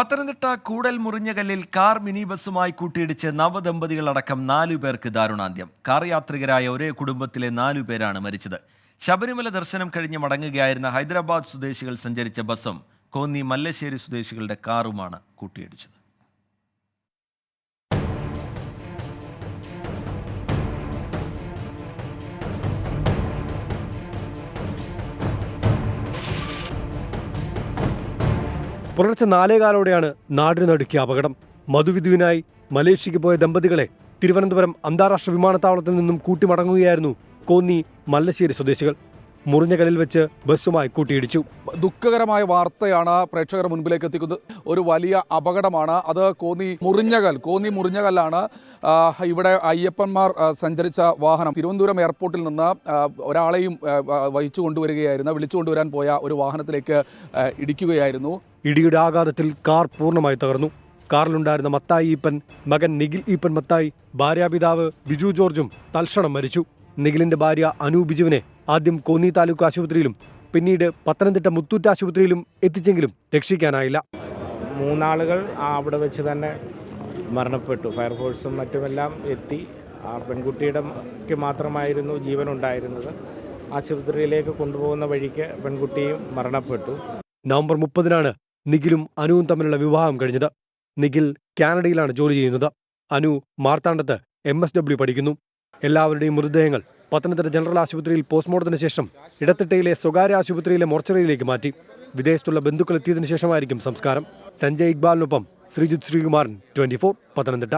പത്തനംതിട്ട കൂടൽ മുറിഞ്ഞകല്ലിൽ car mini ബസുമായി കൂട്ടിയിടിച്ച് നവദമ്പതികളടക്കം 4 പേർക്ക് ദാരുണാന്ത്യം. കാർ യാത്രികരായ ഒരേ കുടുംബത്തിലെ 4 പേരാണ് മരിച്ചത്. ശബരിമല ദർശനം കഴിഞ്ഞ് മടങ്ങുകയായിരുന്ന ഹൈദരാബാദ് സ്വദേശികൾ സഞ്ചരിച്ച ബസും കോന്നി മല്ലശ്ശേരി സ്വദേശികളുടെ കാറുമാണ് കൂട്ടിയിടിച്ചത്. പുലർച്ചെ 4:15 നാടിന് നടുക്കിയ അപകടം. മധുവിധുവിനായി മലേഷ്യയ്ക്ക് പോയ ദമ്പതികളെ തിരുവനന്തപുരം അന്താരാഷ്ട്ര വിമാനത്താവളത്തിൽ നിന്നും കൂട്ടിമടങ്ങുകയായിരുന്നു കോന്നി മല്ലശ്ശേരി സ്വദേശികൾ. മുറിഞ്ഞകലിൽ വെച്ച് ബസ്സുമായി കൂട്ടിയിടിച്ചു. ദുഃഖകരമായ വാർത്തയാണ് പ്രേക്ഷകർ മുൻപിലേക്ക് എത്തിക്കുന്നത്. ഒരു വലിയ അപകടമാണ് അത്. കോന്നി മുറിഞ്ഞകല്ലാണ്. ഇവിടെ അയ്യപ്പന്മാർ സഞ്ചരിച്ച വാഹനം തിരുവനന്തപുരം എയർപോർട്ടിൽ നിന്ന് ഒരാളെയും വിളിച്ചു കൊണ്ടുവരാൻ പോയ ഒരു വാഹനത്തിലേക്ക് ഇടിക്കുകയായിരുന്നു. ഇടിയുടെ ആഘാതത്തിൽ കാർ പൂർണ്ണമായി തകർന്നു. കാറിലുണ്ടായിരുന്ന മത്തായി ഈപ്പൻ, മകൻ നിഖിൽ ഈപ്പൻ മത്തായി, ഭാര്യാപിതാവ് ബിജു ജോർജും തൽക്ഷണം മരിച്ചു. നിഖിലിന്റെ ഭാര്യ അനു ബിജുവിനെ ആദ്യം കോന്നി താലൂക്ക് ആശുപത്രിയിലും പിന്നീട് പത്തനംതിട്ട മുത്തൂറ്റ് ആശുപത്രിയിലും എത്തിച്ചെങ്കിലും രക്ഷിക്കാനായില്ല. 3 ആളുകൾ അവിടെ വെച്ച് തന്നെ മരണപ്പെട്ടു. ഫയർഫോഴ്സും മറ്റുമെല്ലാം എത്തി. ആ പെൺകുട്ടിയുടെ മാത്രമായിരുന്നു ജീവനുണ്ടായിരുന്നത്. ആശുപത്രിയിലേക്ക് കൊണ്ടുപോകുന്ന വഴിക്ക് പെൺകുട്ടിയും മരണപ്പെട്ടു. നവംബർ 30-നാണ് നിഖിലും അനുവും തമ്മിലുള്ള വിവാഹം കഴിഞ്ഞത്. നിഖിൽ കാനഡയിലാണ് ജോലി ചെയ്യുന്നത്. അനു മാർത്താണ്ഡത്ത് MSW പഠിക്കുന്നു. എല്ലാവരുടെയും മൃതദേഹങ്ങൾ പത്തനംതിട്ട ജനറൽ ആശുപത്രിയിൽ പോസ്റ്റ്മോർട്ടത്തിന് ശേഷം ഇടത്തിട്ടയിലെ സ്വകാര്യ ആശുപത്രിയിലെ മോർച്ചറിയിലേക്ക് മാറ്റി. വിദേശത്തുള്ള ബന്ധുക്കൾ എത്തിയതിനു ശേഷമായിരിക്കും സംസ്കാരം. സഞ്ജയ് ഇക്ബാലിനൊപ്പം ശ്രീജിത്ത് ശ്രീകുമാരൻ, 24 പത്തനംതിട്ട.